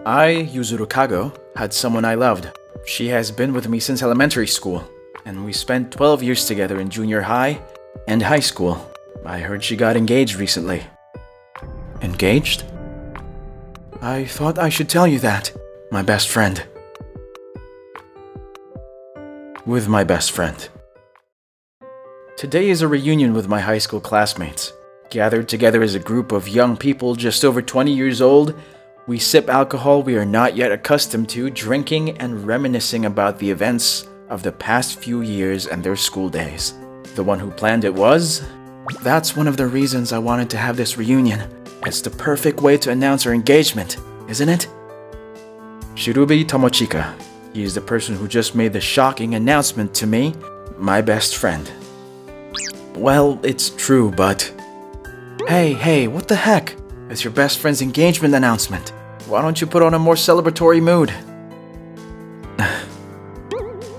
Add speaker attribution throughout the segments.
Speaker 1: I, Yuzuru Kago, had someone I loved. She has been with me since elementary school, and we spent 12 years together in junior high and high school. I heard she got engaged recently. Engaged? I thought I should tell you that. My best friend. With my best friend. Today is a reunion with my high school classmates. Gathered together as a group of young people just over 20 years old, we sip alcohol we are not yet accustomed to, drinking and reminiscing about the events of the past few years and their school days. The one who planned it was... That's one of the reasons I wanted to have this reunion. It's the perfect way to announce our engagement, isn't it? Shirubi Tomochika. He is the person who just made the shocking announcement to me, my best friend. Well, it's true, but... Hey, what the heck? It's your best friend's engagement announcement. Why don't you put on a more celebratory mood?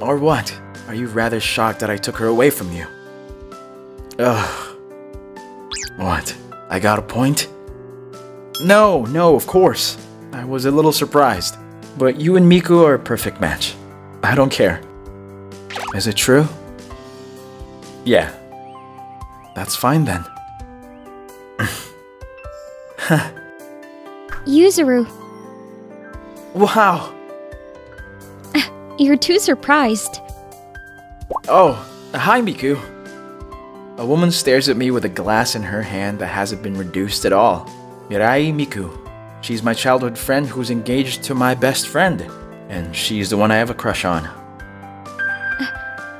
Speaker 1: Or what? Are you rather shocked that I took her away from you? Ugh. What? I got a point? No, of course. I was a little surprised. But you and Miku are a perfect match. I don't care. Is it true? Yeah. That's fine then.
Speaker 2: Yuzuru.
Speaker 1: Wow!
Speaker 2: You're too surprised.
Speaker 1: Oh, hi Miku. A woman stares at me with a glass in her hand that hasn't been reduced at all. Mirai Miku. She's my childhood friend who's engaged to my best friend. And she's the one I have a crush on.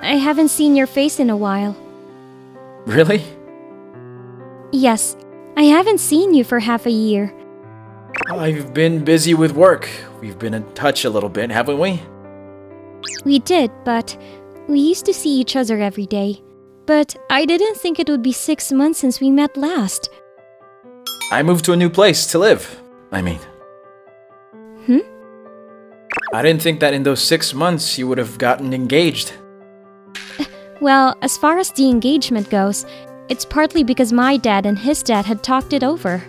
Speaker 2: I haven't seen your face in a while.
Speaker 1: Really?
Speaker 2: Yes, I haven't seen you for half a year.
Speaker 1: I've been busy with work. We've been in touch a little bit, haven't we?
Speaker 2: We did, but we used to see each other every day. But I didn't think it would be 6 months since we met last.
Speaker 1: I moved to a new place to live, I mean. I didn't think that in those 6 months you would have gotten engaged.
Speaker 2: Well, as far as the engagement goes, it's partly because my dad and his dad had talked it over.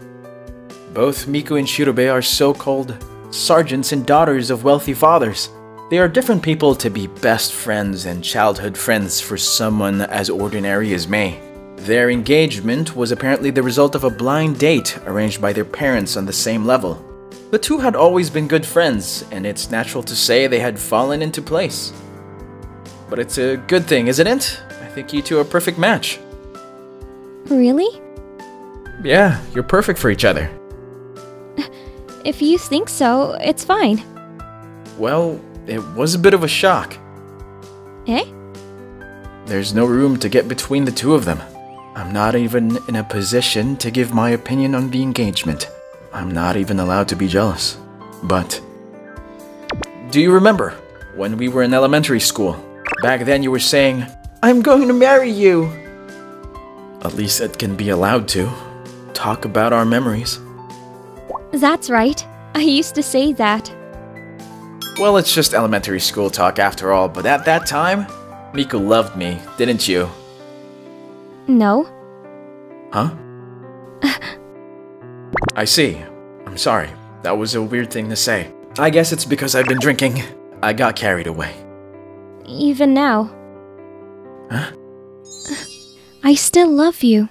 Speaker 1: Both Miku and Shirube are so-called sergeants and daughters of wealthy fathers. They are different people to be best friends and childhood friends for someone as ordinary as me. Their engagement was apparently the result of a blind date arranged by their parents on the same level. The two had always been good friends, and it's natural to say they had fallen into place. But it's a good thing, isn't it? I think you two are a perfect match.
Speaker 2: Really?
Speaker 1: Yeah, you're perfect for each other.
Speaker 2: If you think so, it's fine.
Speaker 1: Well, it was a bit of a shock.
Speaker 2: Eh?
Speaker 1: There's no room to get between the two of them. I'm not even in a position to give my opinion on the engagement. I'm not even allowed to be jealous. But... do you remember when we were in elementary school? Back then you were saying, "I'm going to marry you." At least it can be allowed to. Talk about our memories.
Speaker 2: That's right. I used to say that.
Speaker 1: Well, it's just elementary school talk after all, but at that time, Miku loved me, didn't you?
Speaker 2: No.
Speaker 1: Huh? I see. I'm sorry. That was a weird thing to say. I guess it's because I've been drinking. I got carried away.
Speaker 2: Even now.
Speaker 1: Huh?
Speaker 2: I still love you.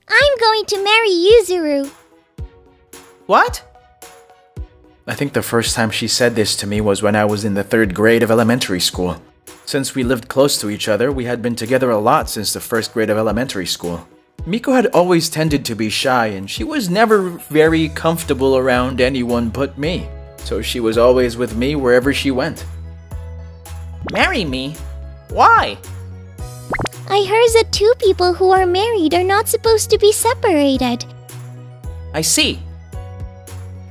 Speaker 3: I'm going to marry Yuzuru.
Speaker 1: What? I think the first time she said this to me was when I was in the 3rd grade of elementary school. Since we lived close to each other, we had been together a lot since the 1st grade of elementary school. Miku had always tended to be shy, and she was never very comfortable around anyone but me. So she was always with me wherever she went. Marry me? Why?
Speaker 3: I heard that two people who are married are not supposed to be separated.
Speaker 1: I see.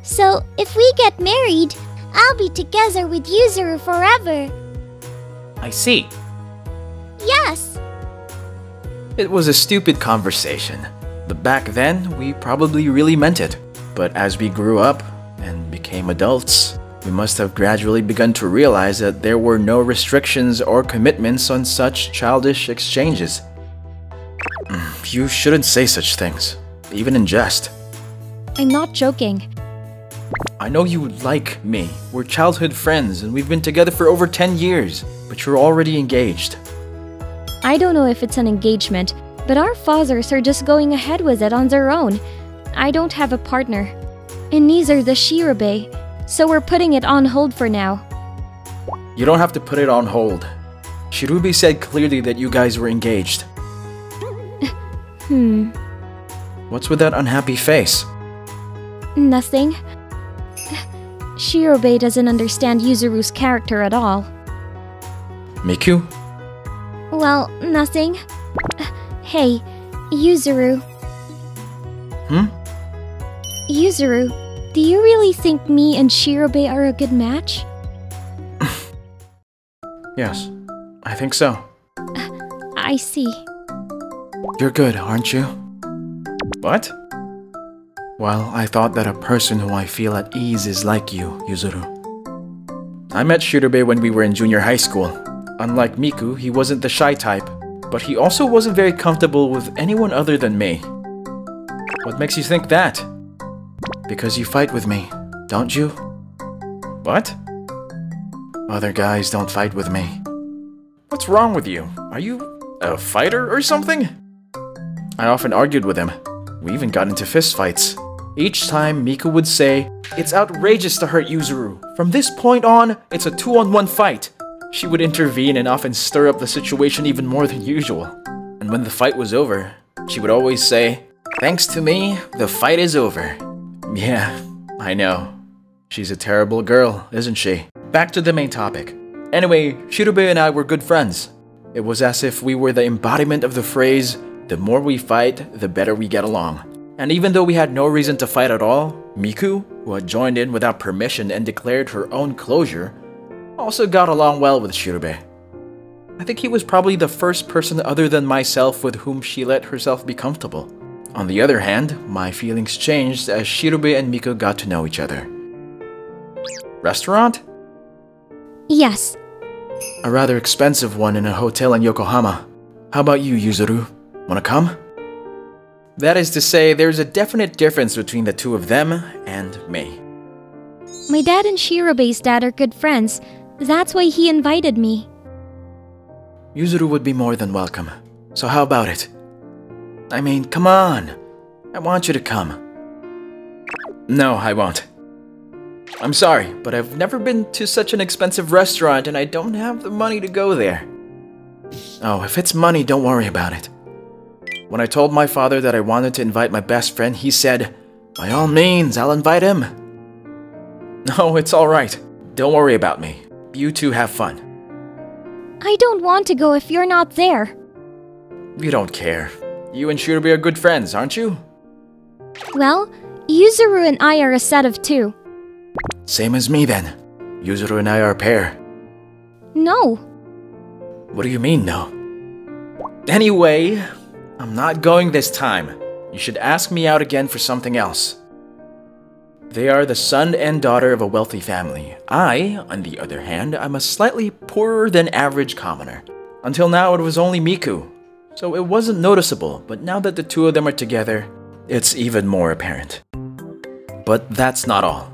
Speaker 3: So, if we get married, I'll be together with Yuzuru forever.
Speaker 1: I see.
Speaker 3: Yes.
Speaker 1: It was a stupid conversation, but back then, we probably really meant it. But as we grew up and became adults, we must have gradually begun to realize that there were no restrictions or commitments on such childish exchanges. You shouldn't say such things, even in jest.
Speaker 2: I'm not joking.
Speaker 1: I know you like me. We're childhood friends and we've been together for over 10 years, but you're already engaged.
Speaker 2: I don't know if it's an engagement, but our fathers are just going ahead with it on their own. I don't have a partner, and neither does Shirobei, so we're putting it on hold for now.
Speaker 1: You don't have to put it on hold. Shirobei said clearly that you guys were engaged. What's with that unhappy face?
Speaker 2: Nothing. Shirobei doesn't understand Yuzuru's character at all.
Speaker 1: Miku?
Speaker 2: Well, nothing. Hey, Yuzuru. Yuzuru, do you really think me and Shirobei are a good match?
Speaker 1: Yes, I think so.
Speaker 2: I see.
Speaker 1: You're good, aren't you? What? Well, I thought that a person who I feel at ease is like you, Yuzuru. I met Shirobei when we were in junior high school. Unlike Miku, he wasn't the shy type, but he also wasn't very comfortable with anyone other than me. What makes you think that? Because you fight with me, don't you? What? Other guys don't fight with me. What's wrong with you? Are you a fighter or something? I often argued with him. We even got into fistfights. Each time, Miku would say, "It's outrageous to hurt Yuzuru. From this point on, it's a 2-on-1 fight." She would intervene and often stir up the situation even more than usual. And when the fight was over, she would always say, "Thanks to me, the fight is over." Yeah, I know. She's a terrible girl, isn't she? Back to the main topic. Anyway, Shirobei and I were good friends. It was as if we were the embodiment of the phrase, "The more we fight, the better we get along." And even though we had no reason to fight at all, Miku, who had joined in without permission and declared her own closure, also got along well with Shirobei. I think he was probably the first person other than myself with whom she let herself be comfortable. On the other hand, my feelings changed as Shirobei and Miku got to know each other. Restaurant?
Speaker 2: Yes.
Speaker 1: A rather expensive one in a hotel in Yokohama. How about you, Yuzuru? Wanna come? That is to say, there's a definite difference between the two of them and me.
Speaker 2: My dad and Shirobei's dad are good friends. That's why he invited me.
Speaker 1: Yuzuru would be more than welcome. So how about it? I mean, come on. I want you to come. No, I won't. I'm sorry, but I've never been to such an expensive restaurant and I don't have the money to go there. Oh, if it's money, don't worry about it. When I told my father that I wanted to invite my best friend, he said, "By all means, I'll invite him." No, it's alright. Don't worry about me. You two have fun.
Speaker 2: I don't want to go if you're not there.
Speaker 1: You don't care. You and Shirobei are good friends, aren't you?
Speaker 2: Well, Yuzuru and I are a set of two.
Speaker 1: Same as me then. Yuzuru and I are a pair.
Speaker 2: No.
Speaker 1: What do you mean, no? Anyway, I'm not going this time. You should ask me out again for something else. They are the son and daughter of a wealthy family. I, on the other hand, am a slightly poorer than average commoner. Until now, it was only Miku, so it wasn't noticeable, but now that the two of them are together, it's even more apparent. But that's not all.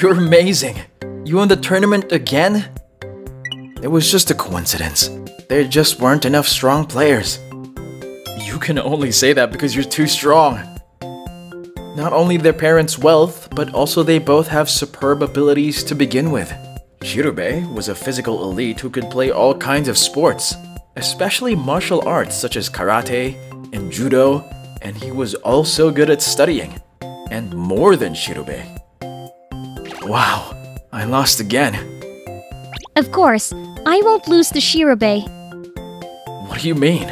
Speaker 1: You're amazing! You won the tournament again? It was just a coincidence. There just weren't enough strong players. You can only say that because you're too strong. Not only their parents' wealth, but also they both have superb abilities to begin with. Shirobei was a physical elite who could play all kinds of sports, especially martial arts such as karate and judo, and he was also good at studying, and more than Shirobei. Wow, I lost again.
Speaker 2: Of course, I won't lose to Shirobei.
Speaker 1: What do you mean?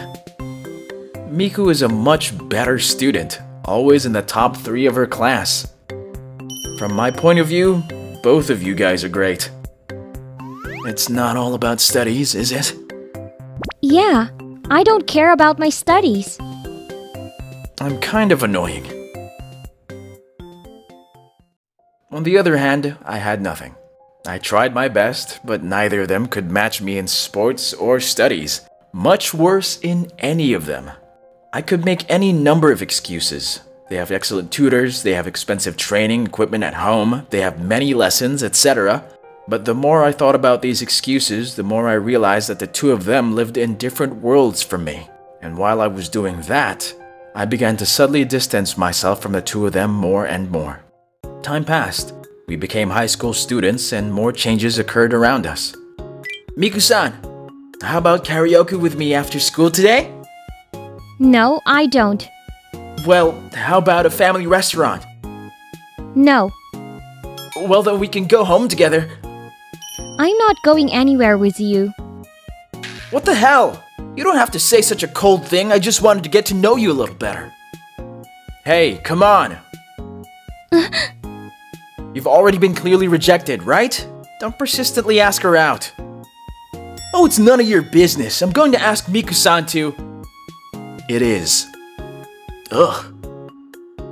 Speaker 1: Miku is a much better student, always in the top 3 of her class. From my point of view, both of you guys are great. It's not all about studies, is it?
Speaker 2: Yeah, I don't care about my studies.
Speaker 1: I'm kind of annoying. On the other hand, I had nothing. I tried my best, but neither of them could match me in sports or studies, much worse in any of them. I could make any number of excuses. They have excellent tutors, they have expensive training equipment at home, they have many lessons, etc. But the more I thought about these excuses, the more I realized that the two of them lived in different worlds from me. And while I was doing that, I began to subtly distance myself from the two of them more and more. Time passed. We became high school students and more changes occurred around us. Miku-san, how about karaoke with me after school today?
Speaker 2: No, I don't.
Speaker 1: Well, how about a family restaurant?
Speaker 2: No,
Speaker 1: Well, then we can go home together.
Speaker 2: I'm not going anywhere with you.
Speaker 1: What the hell? You don't have to say such a cold thing, I just wanted to get to know you a little better. Hey, come on. You've already been clearly rejected, right? Don't persistently ask her out. Oh, it's none of your business. I'm going to ask Miku-san to... It is. Ugh.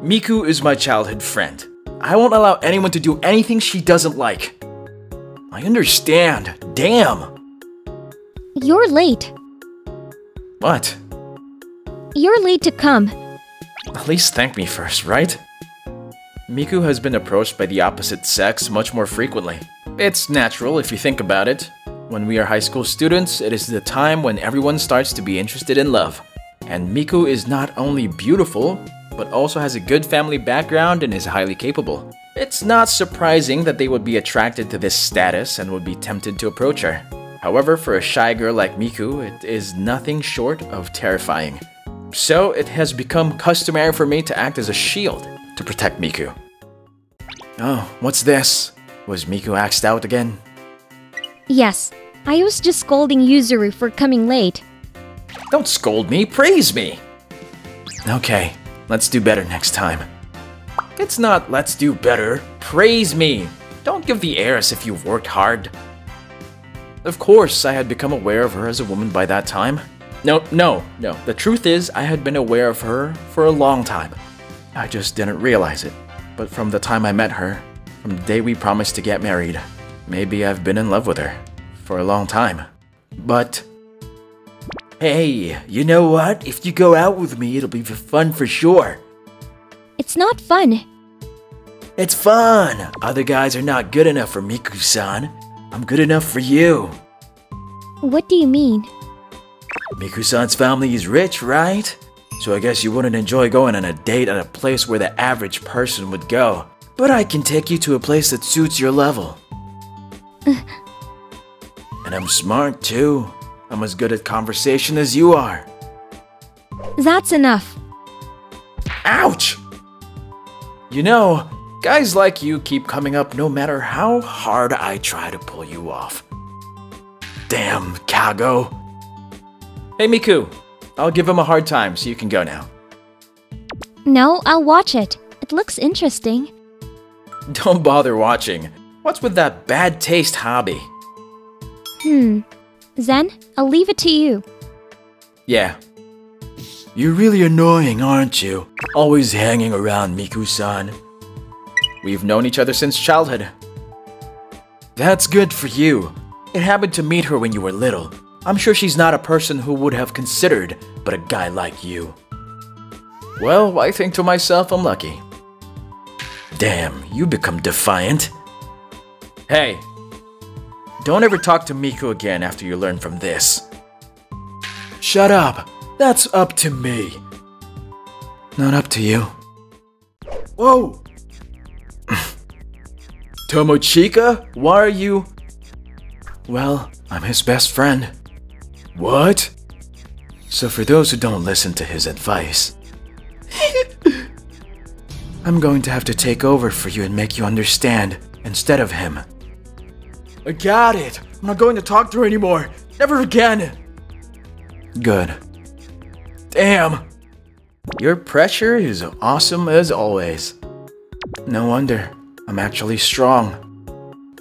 Speaker 1: Miku is my childhood friend. I won't allow anyone to do anything she doesn't like. I understand. Damn.
Speaker 2: You're late.
Speaker 1: What?
Speaker 2: You're late to come.
Speaker 1: At least thank me first, right? Miku has been approached by the opposite sex much more frequently. It's natural if you think about it. When we are high school students, it is the time when everyone starts to be interested in love. And Miku is not only beautiful, but also has a good family background and is highly capable. It's not surprising that they would be attracted to this status and would be tempted to approach her. However, for a shy girl like Miku, it is nothing short of terrifying. So it has become customary for me to act as a shield to protect Miku. Oh, what's this? Was Miku axed out again?
Speaker 2: Yes, I was just scolding Yuzuru for coming late.
Speaker 1: Don't scold me, praise me! Okay, let's do better next time. It's not let's do better, praise me! Don't give the air as if you've worked hard. Of course, I had become aware of her as a woman by that time. No. The truth is, I had been aware of her for a long time. I just didn't realize it. But from the time I met her, from the day we promised to get married, maybe I've been in love with her for a long time. But... Hey, you know what? If you go out with me, it'll be fun for sure.
Speaker 2: It's not fun.
Speaker 1: It's fun! Other guys are not good enough for Miku-san. I'm good enough for you.
Speaker 2: What do you mean?
Speaker 1: Miku-san's family is rich, right? So I guess you wouldn't enjoy going on a date at a place where the average person would go. But I can take you to a place that suits your level. And I'm smart too. I'm as good at conversation as you are.
Speaker 2: That's enough.
Speaker 1: Ouch! You know, guys like you keep coming up no matter how hard I try to pull you off. Damn, Kago. Hey Miku, I'll give him a hard time so you can go now.
Speaker 2: No, I'll watch it. It looks interesting.
Speaker 1: Don't bother watching. What's with that bad taste hobby?
Speaker 2: Zen, I'll leave it to you.
Speaker 1: Yeah. You're really annoying, aren't you? Always hanging around Miku-san. We've known each other since childhood. That's good for you. It happened to meet her when you were little. I'm sure she's not a person who would have considered but a guy like you. Well, I think to myself I'm lucky. Damn, you become defiant. Hey, don't ever talk to Miku again after you learn from this. Shut up. That's up to me. Not up to you. Whoa! Tomochika, why are you... Well, I'm his best friend. What? So for those who don't listen to his advice, I'm going to have to take over for you and make you understand instead of him. I got it. I'm not going to talk to her anymore. Never again. Good. Damn. Your pressure is awesome as always. No wonder. I'm actually strong.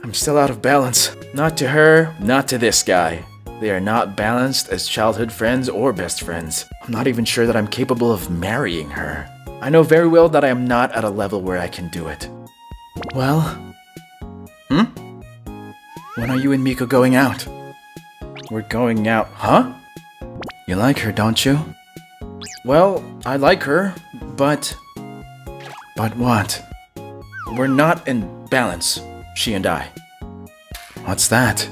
Speaker 1: I'm still out of balance. Not to her, not to this guy. They are not balanced as childhood friends or best friends. I'm not even sure that I'm capable of marrying her. I know very well that I am not at a level where I can do it. Well... When are you and Miku going out? We're going out, huh? You like her, don't you? Well, I like her, but... But what? We're not in balance, she and I. What's that?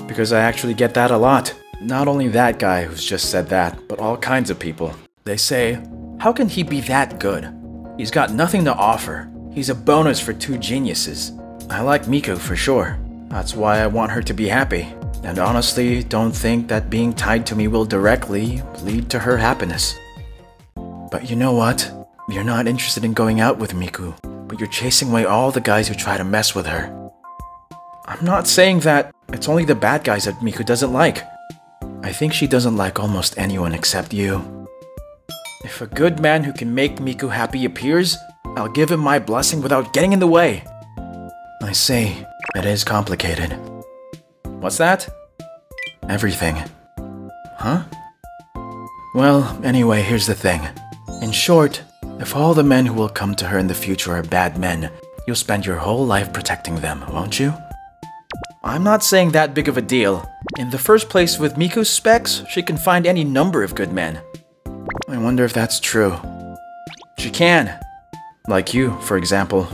Speaker 1: Because I actually get that a lot. Not only that guy who's just said that, but all kinds of people. They say, how can he be that good? He's got nothing to offer. He's a bonus for two geniuses. I like Miku for sure. That's why I want her to be happy. And honestly, don't think that being tied to me will directly lead to her happiness. But you know what? You're not interested in going out with Miku, but you're chasing away all the guys who try to mess with her. I'm not saying that. It's only the bad guys that Miku doesn't like. I think she doesn't like almost anyone except you. If a good man who can make Miku happy appears, I'll give him my blessing without getting in the way. I see, it is complicated. What's that? Everything. Huh? Well, anyway, here's the thing. In short, if all the men who will come to her in the future are bad men, you'll spend your whole life protecting them, won't you? I'm not saying that big of a deal. In the first place, with Miku's specs, she can find any number of good men. I wonder if that's true. She can. Like you, for example.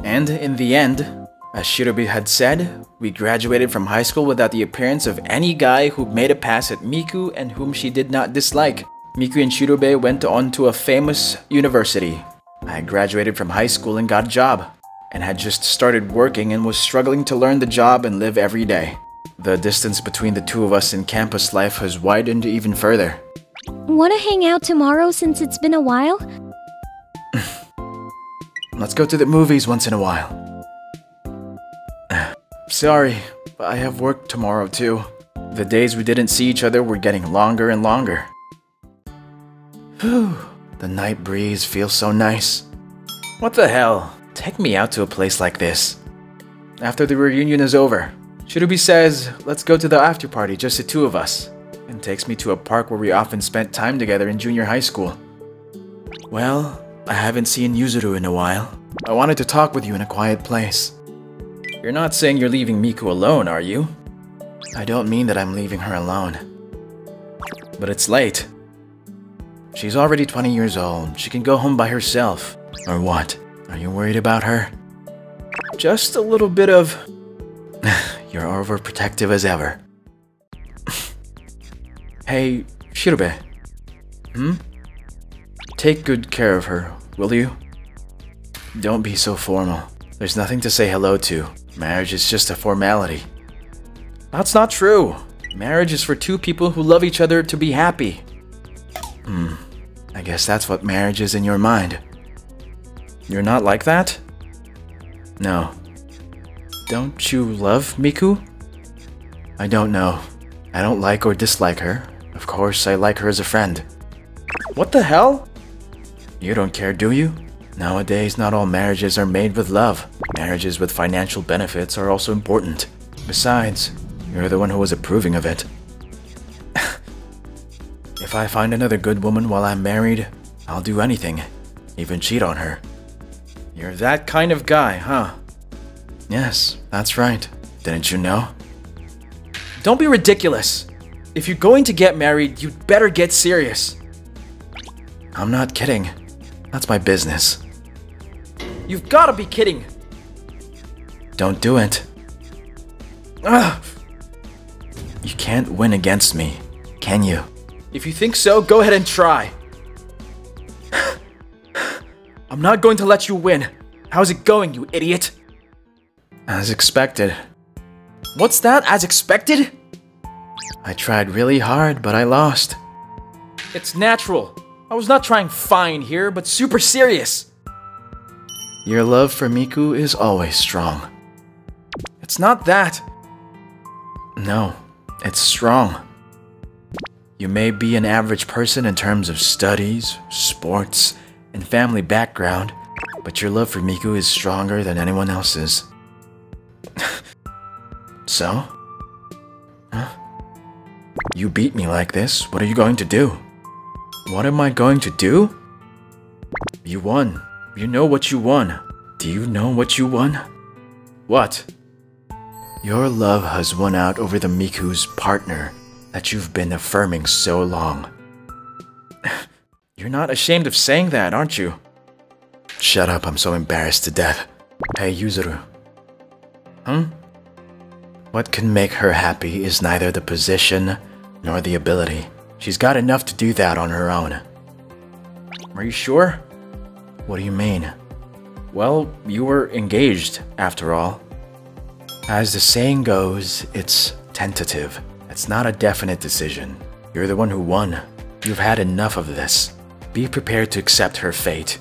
Speaker 1: And in the end, as Shirobe had said, we graduated from high school without the appearance of any guy who made a pass at Miku and whom she did not dislike. Miku and Shirobe went on to a famous university. I graduated from high school and got a job, and had just started working and was struggling to learn the job and live every day. The distance between the two of us in campus life has widened even further.
Speaker 2: Wanna hang out tomorrow since it's been a while?
Speaker 1: Let's go to the movies once in a while. Sorry, but I have work tomorrow too. The days we didn't see each other were getting longer and longer. Whew, the night breeze feels so nice. What the hell? Take me out to a place like this. After the reunion is over, Shirobe says, let's go to the after party, just the two of us, and takes me to a park where we often spent time together in junior high school. Well, I haven't seen Yuzuru in a while. I wanted to talk with you in a quiet place. You're not saying you're leaving Miku alone, are you? I don't mean that I'm leaving her alone. But it's late. She's already 20 years old. She can go home by herself. Or what? Are you worried about her? Just a little bit of... You're overprotective as ever. Hey, Shirobe. Take good care of her, will you? Don't be so formal. There's nothing to say hello to. Marriage is just a formality. That's not true. Marriage is for two people who love each other to be happy. I guess that's what marriage is in your mind. You're not like that? No. Don't you love Miku? I don't know. I don't like or dislike her. Of course, I like her as a friend. What the hell? You don't care, do you? Nowadays, not all marriages are made with love. Marriages with financial benefits are also important. Besides, you're the one who was approving of it. If I find another good woman while I'm married, I'll do anything. Even cheat on her. You're that kind of guy, huh? Yes, that's right. Didn't you know? Don't be ridiculous. If you're going to get married, you'd better get serious. I'm not kidding. That's my business. You've gotta be kidding. Don't do it. Ugh. You can't win against me, can you? If you think so, go ahead and try. I'm not going to let you win. How's it going, you idiot? As expected. What's that, as expected? I tried really hard, but I lost. It's natural. I was not trying fine here, but super serious. Your love for Miku is always strong. It's not that. No, it's strong. You may be an average person in terms of studies, sports, and family background, but your love for Miku is stronger than anyone else's. So? Huh? You beat me like this, what are you going to do? What am I going to do? You won. You know what you won. Do you know what you won? What? Your love has won out over the Miku's partner that you've been affirming so long. You're not ashamed of saying that, aren't you? Shut up, I'm so embarrassed to death. Hey, Yuzuru. What can make her happy is neither the position nor the ability. She's got enough to do that on her own. Are you sure? What do you mean? Well, you were engaged, after all. As the saying goes, it's tentative. It's not a definite decision. You're the one who won. You've had enough of this. Be prepared to accept her fate.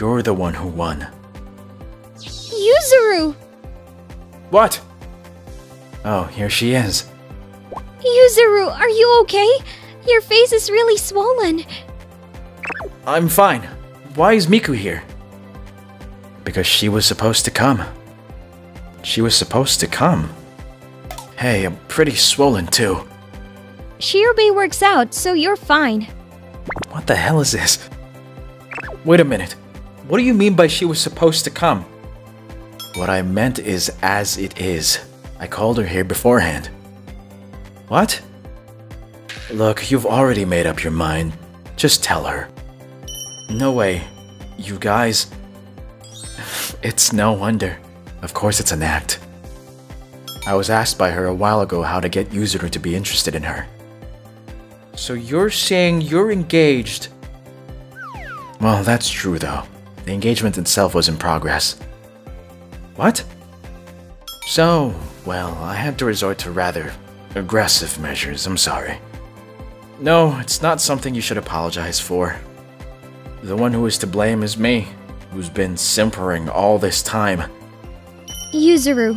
Speaker 1: You're the one who won.
Speaker 3: Yuzuru!
Speaker 1: What? Oh, here she is.
Speaker 2: Yuzuru, are you okay? Your face is really swollen.
Speaker 1: I'm fine. Why is Miku here? Because she was supposed to come. She was supposed to come. Hey, I'm pretty swollen too.
Speaker 2: Shirobei works out, so you're fine.
Speaker 1: What the hell is this? Wait a minute. What do you mean by she was supposed to come? What I meant is as it is. I called her here beforehand. What? Look, you've already made up your mind. Just tell her. No way. You guys... It's no wonder. Of course it's an act. I was asked by her a while ago how to get Yuzuru to be interested in her. So you're saying you're engaged? Well, that's true though. The engagement itself was in progress. What? So, well, I had to resort to rather aggressive measures, I'm sorry. No, it's not something you should apologize for. The one who is to blame is me, who's been simpering all this time.
Speaker 2: Yuzuru.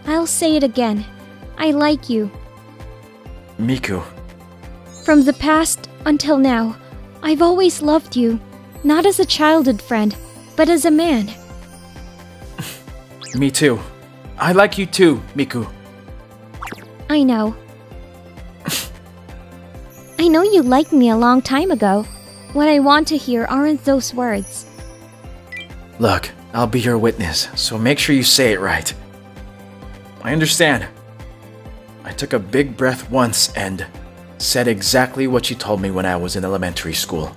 Speaker 2: I'll say it again. I like you.
Speaker 1: Miku.
Speaker 2: From the past until now, I've always loved you. Not as a childhood friend, but as a man.
Speaker 1: Me too. I like you too, Miku.
Speaker 2: I know. I know you liked me a long time ago. What I want to hear aren't those words.
Speaker 1: Look, I'll be your witness, so make sure you say it right. I understand. I took a big breath once and said exactly what you told me when I was in elementary school.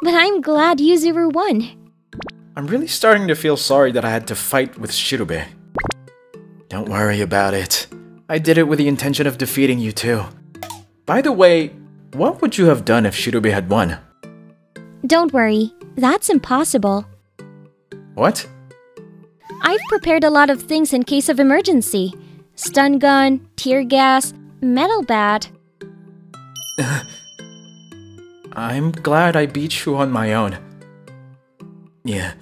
Speaker 2: But I'm glad Yuzuru won.
Speaker 1: I'm really starting to feel sorry that I had to fight with Shirobei. Don't worry about it. I did it with the intention of defeating you too. By the way, what would you have done if Shirobei had won?
Speaker 2: Don't worry, that's impossible.
Speaker 1: What?
Speaker 2: I've prepared a lot of things in case of emergency. Stun gun, tear gas, metal bat.
Speaker 1: I'm glad I beat you on my own. Yeah,